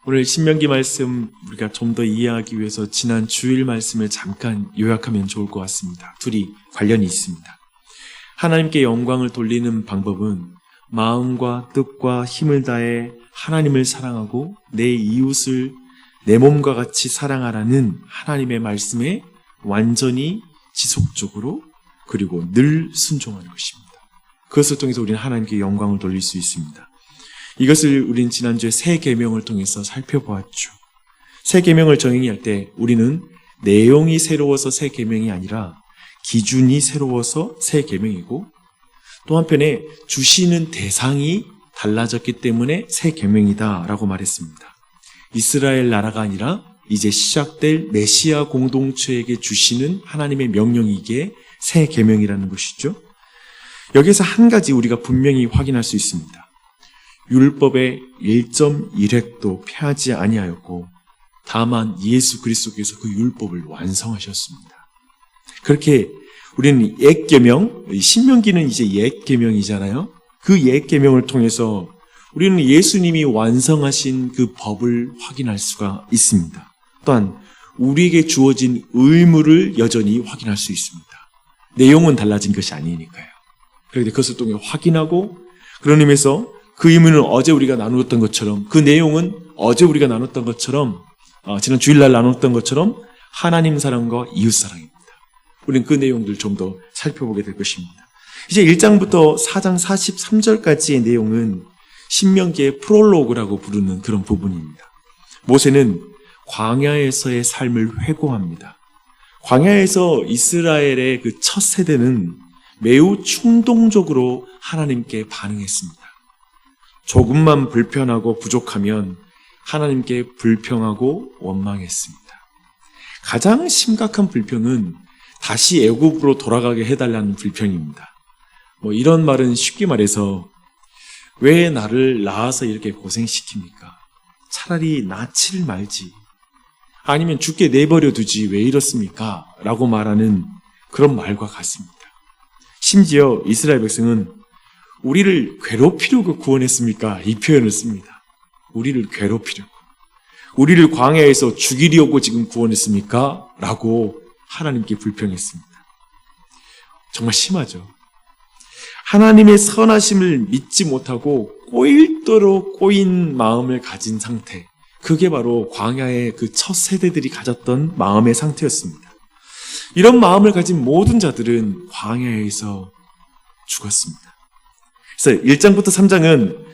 오늘 신명기 말씀 우리가 좀 더 이해하기 위해서 지난 주일 말씀을 잠깐 요약하면 좋을 것 같습니다. 둘이 관련이 있습니다. 하나님께 영광을 돌리는 방법은 마음과 뜻과 힘을 다해 하나님을 사랑하고 내 이웃을 내 몸과 같이 사랑하라는 하나님의 말씀에 완전히 지속적으로 그리고 늘 순종하는 것입니다. 그것을 통해서 우리는 하나님께 영광을 돌릴 수 있습니다. 이것을 우린 지난주에 새 계명을 통해서 살펴보았죠. 새 계명을 정의할 때 우리는 내용이 새로워서 새 계명이 아니라 기준이 새로워서 새 계명이고, 또 한편에 주시는 대상이 달라졌기 때문에 새 계명이다라고 말했습니다. 이스라엘 나라가 아니라 이제 시작될 메시아 공동체에게 주시는 하나님의 명령이기에 새 계명이라는 것이죠. 여기에서 한 가지 우리가 분명히 확인할 수 있습니다. 율법의 1.1획도 폐하지 아니하였고 다만 예수 그리스도께서 그 율법을 완성하셨습니다. 그렇게 우리는 옛 계명, 신명기는 이제 옛 계명이잖아요. 그 옛 계명을 통해서 우리는 예수님이 완성하신 그 법을 확인할 수가 있습니다. 또한 우리에게 주어진 의무를 여전히 확인할 수 있습니다. 내용은 달라진 것이 아니니까요. 그런데 그것을 통해 확인하고, 그런 의미에서 그 의무는 어제 우리가 나누었던 것처럼, 그 내용은 어제 우리가 나눴던 것처럼, 지난 주일날 나눴던 것처럼 하나님 사랑과 이웃 사랑입니다. 우리는 그 내용들 좀 더 살펴보게 될 것입니다. 이제 1장부터 4장 43절까지의 내용은 신명기의 프롤로그라고 부르는 그런 부분입니다. 모세는 광야에서의 삶을 회고합니다. 광야에서 이스라엘의 그 첫 세대는 매우 충동적으로 하나님께 반응했습니다. 조금만 불편하고 부족하면 하나님께 불평하고 원망했습니다. 가장 심각한 불평은 다시 애굽으로 돌아가게 해달라는 불평입니다. 이런 말은 쉽게 말해서 왜 나를 낳아서 이렇게 고생시킵니까? 차라리 낳지를 말지. 아니면 죽게 내버려 두지 왜 이렇습니까? 라고 말하는 그런 말과 같습니다. 심지어 이스라엘 백성은 우리를 괴롭히려고 구원했습니까? 이 표현을 씁니다. 우리를 괴롭히려고. 우리를 광야에서 죽이려고 지금 구원했습니까? 라고 하나님께 불평했습니다. 정말 심하죠. 하나님의 선하심을 믿지 못하고 꼬일도록 꼬인 마음을 가진 상태. 그게 바로 광야의 그 첫 세대들이 가졌던 마음의 상태였습니다. 이런 마음을 가진 모든 자들은 광야에서 죽었습니다. 그래서 1장부터 3장은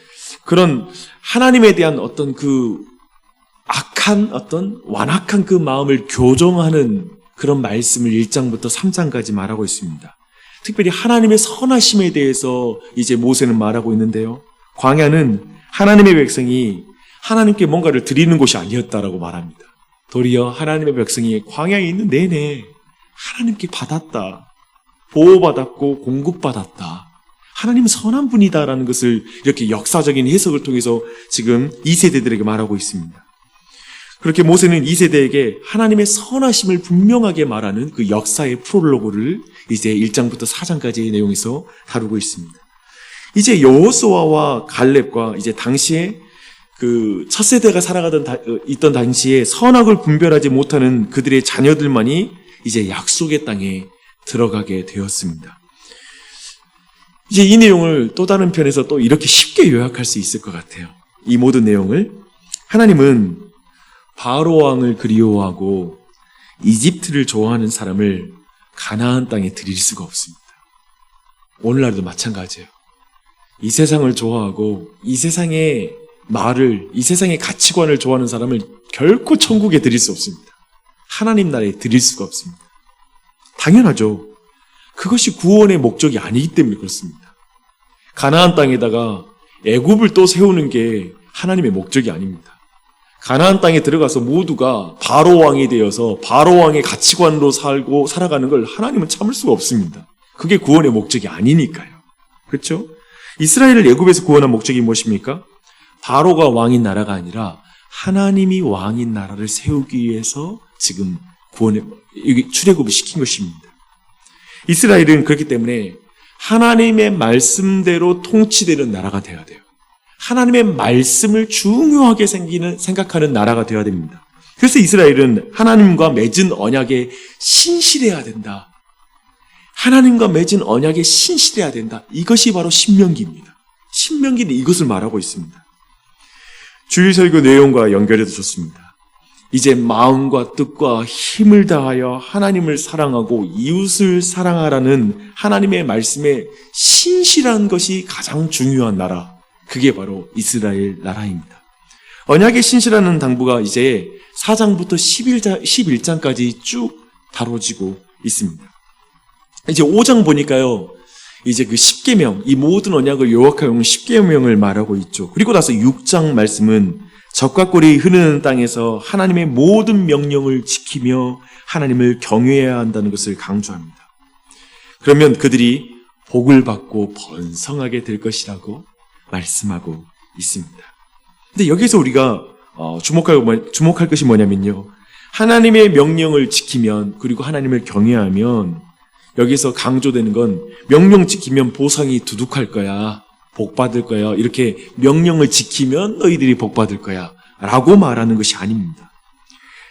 그런 하나님에 대한 어떤 그 악한 어떤 완악한 그 마음을 교정하는 그런 말씀을 1장부터 3장까지 말하고 있습니다. 특별히 하나님의 선하심에 대해서 이제 모세는 말하고 있는데요. 광야는 하나님의 백성이 하나님께 뭔가를 드리는 곳이 아니었다라고 말합니다. 도리어 하나님의 백성이 광야에 있는 내내 하나님께 받았다. 보호받았고 공급받았다. 하나님은 선한 분이다라는 것을 이렇게 역사적인 해석을 통해서 지금 2세대들에게 말하고 있습니다. 그렇게 모세는 2세대에게 하나님의 선하심을 분명하게 말하는 그 역사의 프롤로그를 이제 1장부터 4장까지의 내용에서 다루고 있습니다. 이제 여호수아와 갈렙과 이제 당시에 그 첫 세대가 있던 당시에 선악을 분별하지 못하는 그들의 자녀들만이 이제 약속의 땅에 들어가게 되었습니다. 이제 이 내용을 또 다른 편에서 또 이렇게 쉽게 요약할 수 있을 것 같아요. 이 모든 내용을 하나님은 바로 왕을 그리워하고 이집트를 좋아하는 사람을 가나안 땅에 들일 수가 없습니다. 오늘날도 마찬가지예요. 이 세상을 좋아하고 이 세상의 말을, 이 세상의 가치관을 좋아하는 사람을 결코 천국에 들일 수 없습니다. 하나님 나라에 들일 수가 없습니다. 당연하죠. 그것이 구원의 목적이 아니기 때문에 그렇습니다. 가나안 땅에다가 애굽을 또 세우는 게 하나님의 목적이 아닙니다. 가나안 땅에 들어가서 모두가 바로 왕이 되어서 바로 왕의 가치관으로 살아가는 걸 하나님은 참을 수가 없습니다. 그게 구원의 목적이 아니니까요. 그렇죠? 이스라엘을 애굽에서 구원한 목적이 무엇입니까? 바로가 왕인 나라가 아니라 하나님이 왕인 나라를 세우기 위해서 지금 출애굽을 시킨 것입니다. 이스라엘은 그렇기 때문에 하나님의 말씀대로 통치되는 나라가 되어야 돼요. 하나님의 말씀을 중요하게 생각하는 나라가 되어야 됩니다. 그래서 이스라엘은 하나님과 맺은 언약에 신실해야 된다. 하나님과 맺은 언약에 신실해야 된다. 이것이 바로 신명기입니다. 신명기는 이것을 말하고 있습니다. 주일 설교 내용과 연결해도 좋습니다. 이제 마음과 뜻과 힘을 다하여 하나님을 사랑하고 이웃을 사랑하라는 하나님의 말씀에 신실한 것이 가장 중요한 나라. 그게 바로 이스라엘 나라입니다. 언약의 신실하는 당부가 이제 4장부터 11장까지 쭉 다뤄지고 있습니다. 이제 5장 보니까요, 이제 그 10계명, 이 모든 언약을 요약하여 10계명을 말하고 있죠. 그리고 나서 6장 말씀은 젖과 꿀이 흐르는 땅에서 하나님의 모든 명령을 지키며 하나님을 경외해야 한다는 것을 강조합니다. 그러면 그들이 복을 받고 번성하게 될 것이라고 말씀하고 있습니다. 근데 여기서 우리가 주목할 것이 뭐냐면요, 하나님의 명령을 지키면, 그리고 하나님을 경외하면, 여기서 강조되는 건 명령 지키면 보상이 두둑할 거야, 복 받을 거야, 이렇게 명령을 지키면 너희들이 복 받을 거야 라고 말하는 것이 아닙니다.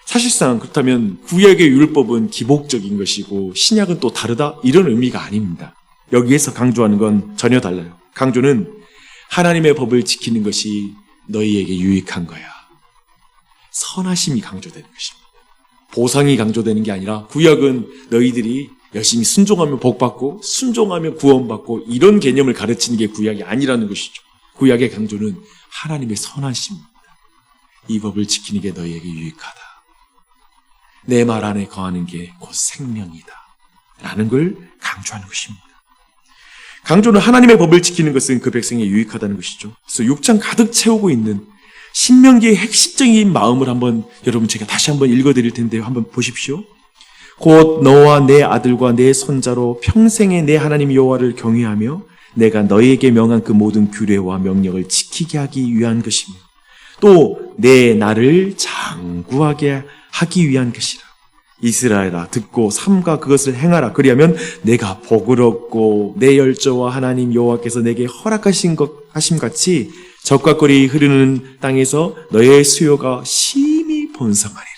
사실상 그렇다면 구약의 율법은 기복적인 것이고 신약은 또 다르다, 이런 의미가 아닙니다. 여기에서 강조하는 건 전혀 달라요. 강조는 하나님의 법을 지키는 것이 너희에게 유익한 거야. 선하심이 강조되는 것입니다. 보상이 강조되는 게 아니라, 구약은 너희들이 열심히 순종하면 복받고 순종하면 구원받고 이런 개념을 가르치는 게 구약이 아니라는 것이죠. 구약의 강조는 하나님의 선하심입니다. 이 법을 지키는 게 너희에게 유익하다. 내 말 안에 거하는 게 곧 생명이다 라는 걸 강조하는 것입니다. 강조는 하나님의 법을 지키는 것은 그 백성에 유익하다는 것이죠. 그래서 6장 가득 채우고 있는 신명기의 핵심적인 마음을 한번 여러분 제가 다시 한번 읽어드릴 텐데요. 한번 보십시오. 곧 너와 내 아들과 내 손자로 평생에 내 하나님 여호와를 경외하며 내가 너희에게 명한 그 모든 규례와 명령을 지키게 하기 위한 것이며 또 내 나를 장구하게 하기 위한 것이라. 이스라엘아, 듣고 삼가 그것을 행하라. 그리하면 내가 복을 얻고 내 열조와 하나님 여호와께서 내게 허락하신 하심 같이 젖과 꿀이 흐르는 땅에서 너의 수요가 심히 번성하리라.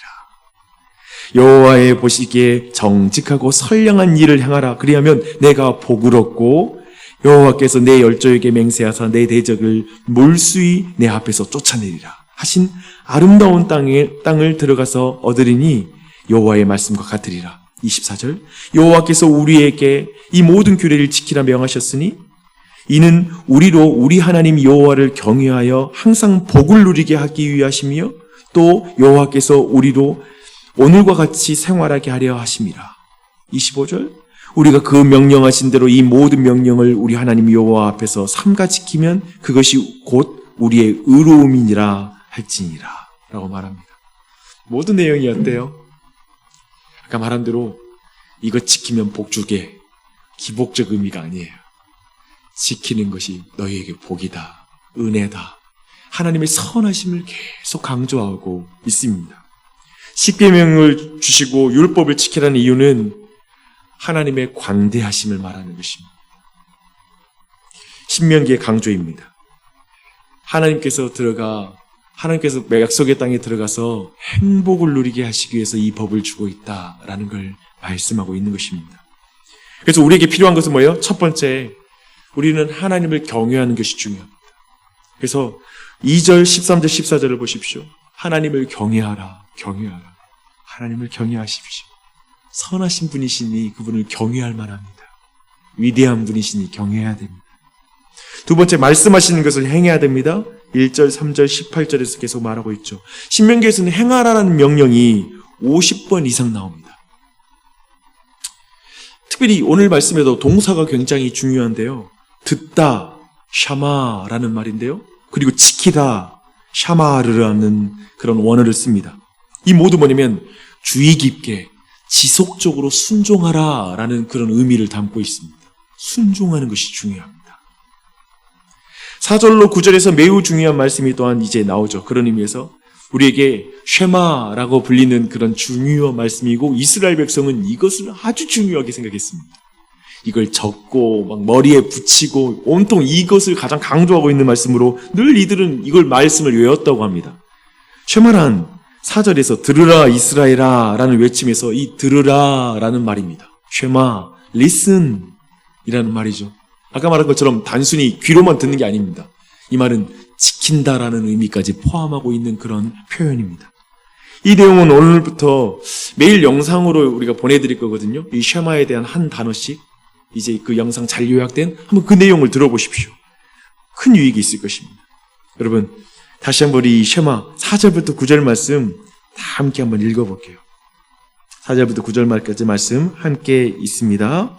여호와의 보시기에 정직하고 선량한 일을 행하라. 그리하면 내가 복을 얻고 여호와께서 내 열조에게 맹세하사 내 대적을 몰수히 내 앞에서 쫓아내리라 하신 아름다운 땅을 들어가서 얻으리니 여호와의 말씀과 같으리라. 24절 여호와께서 우리에게 이 모든 규례를 지키라 명하셨으니 이는 우리로 우리 하나님 여호와를 경외하여 항상 복을 누리게 하기 위하시며 또 여호와께서 우리로 오늘과 같이 생활하게 하려 하심이라. 25절 우리가 그 명령하신 대로 이 모든 명령을 우리 하나님 여호와 앞에서 삼가 지키면 그것이 곧 우리의 의로움이니라 할지니라 라고 말합니다. 모든 내용이 어때요? 아까 말한 대로 이거 지키면 복 주게, 기복적 의미가 아니에요. 지키는 것이 너희에게 복이다, 은혜다, 하나님의 선하심을 계속 강조하고 있습니다. 십계명을 주시고 율법을 지키라는 이유는 하나님의 관대하심을 말하는 것입니다. 신명기의 강조입니다. 하나님께서 약속의 땅에 들어가서 행복을 누리게 하시기 위해서 이 법을 주고 있다라는 걸 말씀하고 있는 것입니다. 그래서 우리에게 필요한 것은 뭐예요? 첫 번째, 우리는 하나님을 경외하는 것이 중요합니다. 그래서 2절, 13절, 14절을 보십시오. 하나님을 경외하라. 하나님을 경외하십시오. 선하신 분이시니 그분을 경외할 만합니다. 위대한 분이시니 경외해야 됩니다. 두 번째, 말씀하시는 것을 행해야 됩니다. 1절, 3절, 18절에서 계속 말하고 있죠. 신명기에서는 행하라는 명령이 50번 이상 나옵니다. 특별히 오늘 말씀에도 동사가 굉장히 중요한데요. 듣다, 샤마라는 말인데요. 그리고 지키다, 샤마르라는 그런 원어를 씁니다. 이 모두 뭐냐면 주의 깊게 지속적으로 순종하라라는 그런 의미를 담고 있습니다. 순종하는 것이 중요합니다. 4절로 9절에서 매우 중요한 말씀이 또한 이제 나오죠. 그런 의미에서 우리에게 쉐마라고 불리는 그런 중요한 말씀이고 이스라엘 백성은 이것을 아주 중요하게 생각했습니다. 이걸 적고 막 머리에 붙이고 온통 이것을 가장 강조하고 있는 말씀으로 늘 이들은 이걸 말씀을 외웠다고 합니다. 쉐마란 4절에서 들으라 이스라엘아 라는 외침에서 이 들으라 라는 말입니다. 쉐마, listen 이라는 말이죠. 아까 말한 것처럼 단순히 귀로만 듣는 게 아닙니다. 이 말은 지킨다라는 의미까지 포함하고 있는 그런 표현입니다. 이 내용은 오늘부터 매일 영상으로 우리가 보내드릴 거거든요. 이 쉐마에 대한 한 단어씩 이제 그 영상 잘 요약된 한번 그 내용을 들어보십시오. 큰 유익이 있을 것입니다. 여러분 다시 한번 이 쉐마 4절부터 9절 말씀 다 함께 한번 읽어볼게요. 4절부터 9절 말까지 말씀 함께 있습니다.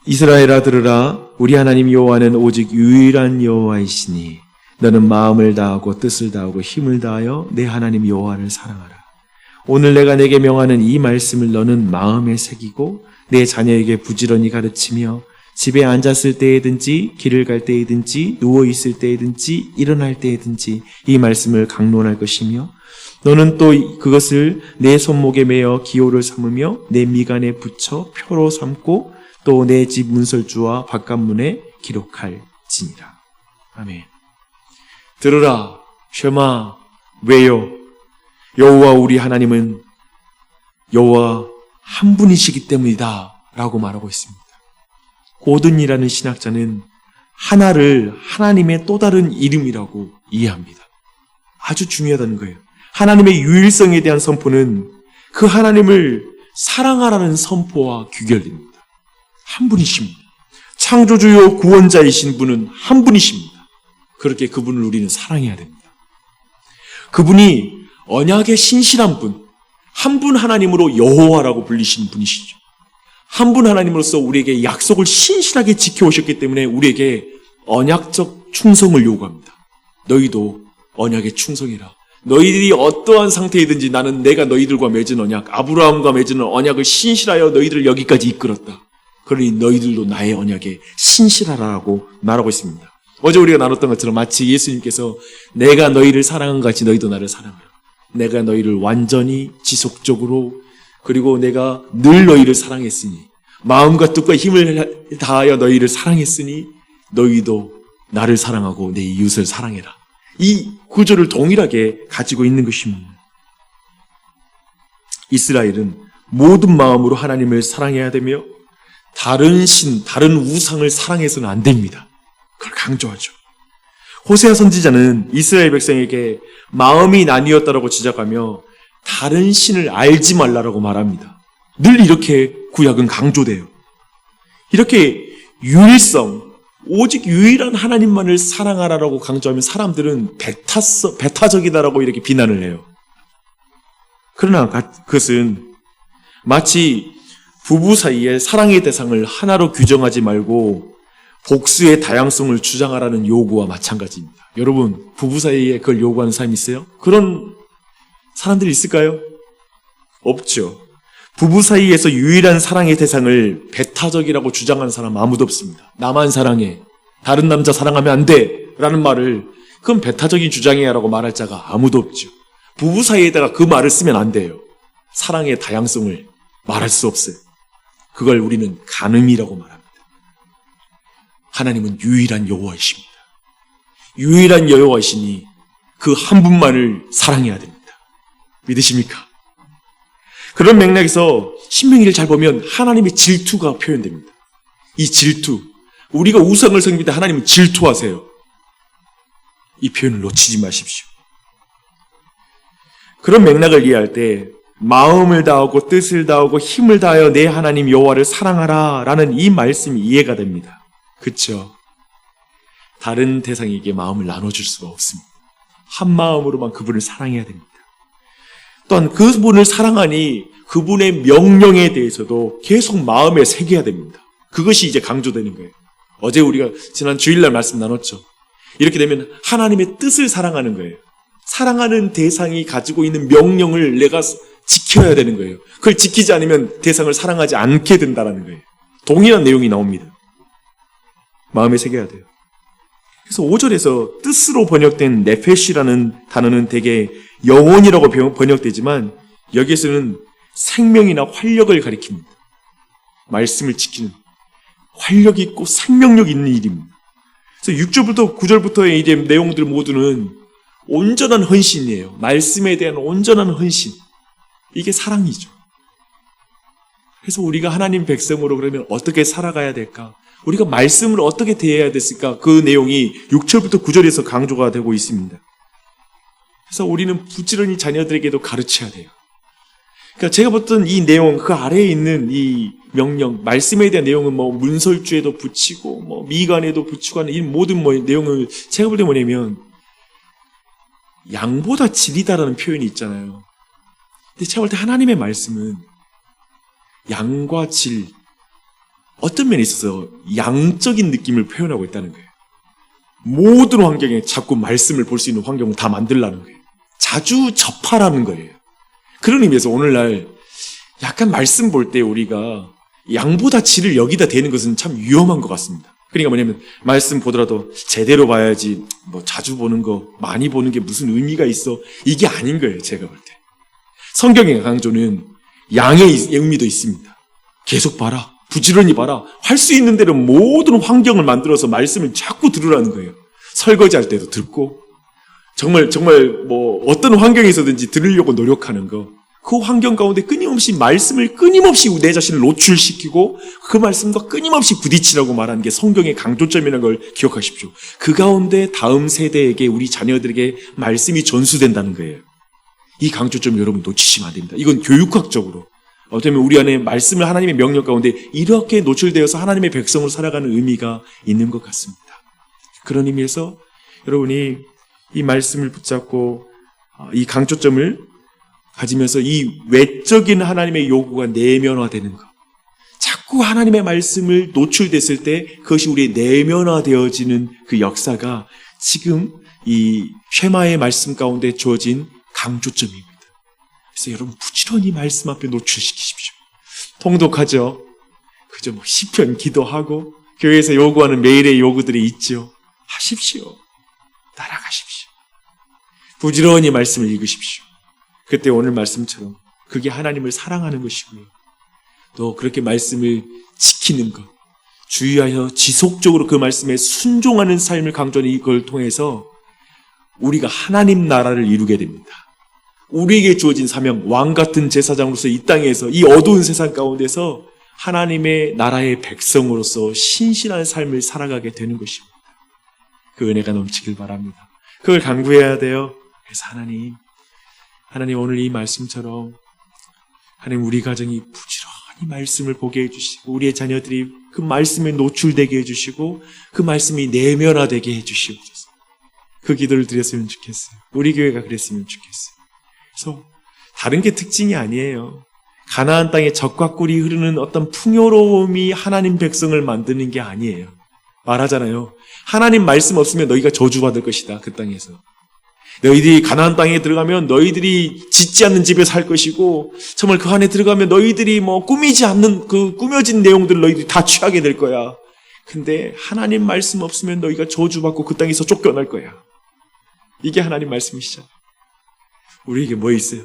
이스라엘아 들으라 우리 하나님 여호와는 오직 유일한 여호와이시니 너는 마음을 다하고 뜻을 다하고 힘을 다하여 내 하나님 여호와를 사랑하라. 오늘 내가 내게 명하는 이 말씀을 너는 마음에 새기고 내 자녀에게 부지런히 가르치며 집에 앉았을 때에든지 길을 갈 때에든지 누워있을 때에든지 일어날 때에든지 이 말씀을 강론할 것이며 너는 또 그것을 내 손목에 매어 기호를 삼으며 내 미간에 붙여 표로 삼고 또 내 집 문설주와 바깥문에 기록할지니라. 아멘. 들으라 쉐마 왜요? 여호와 우리 하나님은 여호와 한 분이시기 때문이다 라고 말하고 있습니다. 고든이라는 신학자는 하나를 하나님의 또 다른 이름이라고 이해합니다. 아주 중요하다는 거예요. 하나님의 유일성에 대한 선포는 그 하나님을 사랑하라는 선포와 귀결됩니다. 한 분이십니다. 창조주요 구원자이신 분은 한 분이십니다. 그렇게 그분을 우리는 사랑해야 됩니다. 그분이 언약의 신실한 분, 한 분 하나님으로 여호와라고 불리신 분이시죠. 한 분 하나님으로서 우리에게 약속을 신실하게 지켜오셨기 때문에 우리에게 언약적 충성을 요구합니다. 너희도 언약에 충성해라. 너희들이 어떠한 상태이든지 나는 내가 너희들과 맺은 언약, 아브라함과 맺은 언약을 신실하여 너희들을 여기까지 이끌었다. 그러니 너희들도 나의 언약에 신실하라고 말하고 있습니다. 어제 우리가 나눴던 것처럼 마치 예수님께서 내가 너희를 사랑한 것 같이 너희도 나를 사랑하라. 내가 너희를 완전히 지속적으로 그리고 내가 늘 너희를 사랑했으니 마음과 뜻과 힘을 다하여 너희를 사랑했으니 너희도 나를 사랑하고 내 이웃을 사랑해라. 이 구조를 동일하게 가지고 있는 것입니다. 이스라엘은 모든 마음으로 하나님을 사랑해야 되며 다른 신, 다른 우상을 사랑해서는 안 됩니다. 그걸 강조하죠. 호세아 선지자는 이스라엘 백성에게 마음이 나뉘었다라고 지적하며 다른 신을 알지 말라라고 말합니다. 늘 이렇게 구약은 강조돼요. 이렇게 유일성, 오직 유일한 하나님만을 사랑하라라고 강조하면 사람들은 배타적이다라고 이렇게 비난을 해요. 그러나 그것은 마치 부부 사이에 사랑의 대상을 하나로 규정하지 말고 복수의 다양성을 주장하라는 요구와 마찬가지입니다. 여러분, 부부 사이에 그걸 요구하는 사람이 있어요? 그런 사람들이 있을까요? 없죠. 부부 사이에서 유일한 사랑의 대상을 배타적이라고 주장하는 사람 아무도 없습니다. 나만 사랑해. 다른 남자 사랑하면 안 돼. 라는 말을 그건 배타적인 주장이야 라고 말할 자가 아무도 없죠. 부부 사이에다가 그 말을 쓰면 안 돼요. 사랑의 다양성을 말할 수 없어요. 그걸 우리는 간음이라고 말합니다. 하나님은 유일한 여호와이십니다. 유일한 여호와이시니 그 한 분만을 사랑해야 됩니다. 믿으십니까? 그런 맥락에서 신명기를 잘 보면 하나님의 질투가 표현됩니다. 이 질투, 우리가 우상을 섬길 때 하나님은 질투하세요. 이 표현을 놓치지 마십시오. 그런 맥락을 이해할 때 마음을 다하고 뜻을 다하고 힘을 다하여 내 하나님 여호와를 사랑하라 라는 이 말씀이 이해가 됩니다. 그렇죠? 다른 대상에게 마음을 나눠줄 수가 없습니다. 한 마음으로만 그분을 사랑해야 됩니다. 또한 그분을 사랑하니 그분의 명령에 대해서도 계속 마음에 새겨야 됩니다. 그것이 이제 강조되는 거예요. 어제 우리가 지난 주일날 말씀 나눴죠. 이렇게 되면 하나님의 뜻을 사랑하는 거예요. 사랑하는 대상이 가지고 있는 명령을 내가 지켜야 되는 거예요. 그걸 지키지 않으면 대상을 사랑하지 않게 된다는 거예요. 동일한 내용이 나옵니다. 마음에 새겨야 돼요. 그래서 5절에서 뜻으로 번역된 네페시라는 단어는 대개 영혼이라고 번역되지만 여기에서는 생명이나 활력을 가리킵니다. 말씀을 지키는 활력 있고 생명력 있는 일입니다. 그래서 6절부터 9절부터의 이제 내용들 모두는 온전한 헌신이에요. 말씀에 대한 온전한 헌신. 이게 사랑이죠. 그래서 우리가 하나님 백성으로 그러면 어떻게 살아가야 될까? 우리가 말씀을 어떻게 대해야 됐을까? 그 내용이 6절부터 9절에서 강조가 되고 있습니다. 그래서 우리는 부지런히 자녀들에게도 가르쳐야 돼요. 그러니까 제가 봤던 이 내용, 그 아래에 있는 이 명령, 말씀에 대한 내용은 뭐 문설주에도 붙이고, 뭐 미간에도 붙이고 하는 이 모든 내용을 제가 볼 때 뭐냐면, 양보다 질이다라는 표현이 있잖아요. 근데 제가 볼 때 하나님의 말씀은 양과 질, 어떤 면에 있어서 양적인 느낌을 표현하고 있다는 거예요. 모든 환경에 자꾸 말씀을 볼 수 있는 환경을 다 만들라는 거예요. 자주 접하라는 거예요. 그런 의미에서 오늘날 약간 말씀 볼 때 우리가 양보다 질을 여기다 대는 것은 참 위험한 것 같습니다. 그러니까 뭐냐면 말씀 보더라도 제대로 봐야지 뭐 자주 보는 거, 많이 보는 게 무슨 의미가 있어. 이게 아닌 거예요. 제가 볼 때. 성경의 강조는 양의 의미도 있습니다. 계속 봐라. 부지런히 봐라. 할 수 있는 대로 모든 환경을 만들어서 말씀을 자꾸 들으라는 거예요. 설거지할 때도 듣고 정말 뭐 어떤 환경에서든지 들으려고 노력하는 거. 그 환경 가운데 끊임없이 말씀을 끊임없이 내 자신을 노출시키고 그 말씀과 끊임없이 부딪히라고 말하는 게 성경의 강조점이라는 걸 기억하십시오. 그 가운데 다음 세대에게 우리 자녀들에게 말씀이 전수된다는 거예요. 이 강조점 여러분 놓치시면 안 됩니다. 이건 교육학적으로 어쩌면 우리 안에 말씀을 하나님의 명령 가운데 이렇게 노출되어서 하나님의 백성으로 살아가는 의미가 있는 것 같습니다. 그런 의미에서 여러분이 이 말씀을 붙잡고 이 강조점을 가지면서 이 외적인 하나님의 요구가 내면화되는 것. 자꾸 하나님의 말씀을 노출됐을 때 그것이 우리의 내면화되어지는 그 역사가 지금 이 쉐마의 말씀 가운데 주어진 강조점입니다. 그래서 여러분 부지런히 말씀 앞에 노출시키십시오. 통독하죠. 그저 뭐 시편 기도하고 교회에서 요구하는 매일의 요구들이 있죠. 하십시오. 따라가십시오. 부지런히 말씀을 읽으십시오. 그때 오늘 말씀처럼 그게 하나님을 사랑하는 것이고요. 또 그렇게 말씀을 지키는 것, 주의하여 지속적으로 그 말씀에 순종하는 삶을 강조하는 이걸 통해서 우리가 하나님 나라를 이루게 됩니다. 우리에게 주어진 사명, 왕 같은 제사장으로서 이 땅에서 이 어두운 세상 가운데서 하나님의 나라의 백성으로서 신실한 삶을 살아가게 되는 것입니다. 그 은혜가 넘치길 바랍니다. 그걸 강구해야 돼요. 그래서 하나님 오늘 이 말씀처럼 하나님 우리 가정이 부지런히 말씀을 보게 해주시고 우리의 자녀들이 그 말씀에 노출되게 해주시고 그 말씀이 내면화되게 해주시옵소서. 그 기도를 드렸으면 좋겠어요. 우리 교회가 그랬으면 좋겠어요. 그래서 다른 게 특징이 아니에요. 가나안 땅에 젖과 꿀이 흐르는 어떤 풍요로움이 하나님 백성을 만드는 게 아니에요. 말하잖아요. 하나님 말씀 없으면 너희가 저주받을 것이다. 그 땅에서. 너희들이 가나안 땅에 들어가면 너희들이 짓지 않는 집에 살 것이고 정말 그 안에 들어가면 너희들이 뭐 꾸미지 않는 그 꾸며진 내용들을 너희들이 다 취하게 될 거야. 근데 하나님 말씀 없으면 너희가 저주받고 그 땅에서 쫓겨날 거야. 이게 하나님 말씀이시죠. 우리에게 뭐 있어요?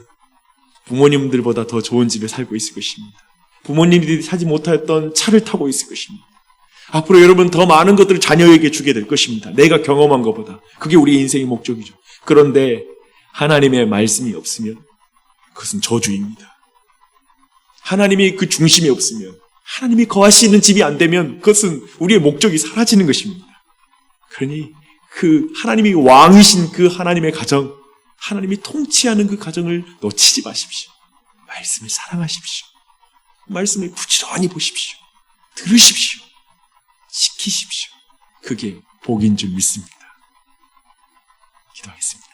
부모님들보다 더 좋은 집에 살고 있을 것입니다. 부모님들이 사지 못하였던 차를 타고 있을 것입니다. 앞으로 여러분 더 많은 것들을 자녀에게 주게 될 것입니다. 내가 경험한 것보다. 그게 우리 인생의 목적이죠. 그런데 하나님의 말씀이 없으면 그것은 저주입니다. 하나님이 그 중심에 없으면 하나님이 거하시는 집이 안 되면 그것은 우리의 목적이 사라지는 것입니다. 그러니 그 하나님이 왕이신 그 하나님의 가정, 하나님이 통치하는 그 가정을 놓치지 마십시오. 말씀을 사랑하십시오. 말씀을 부지런히 보십시오. 들으십시오. 지키십시오. 그게 복인 줄 믿습니다. 기도하겠습니다.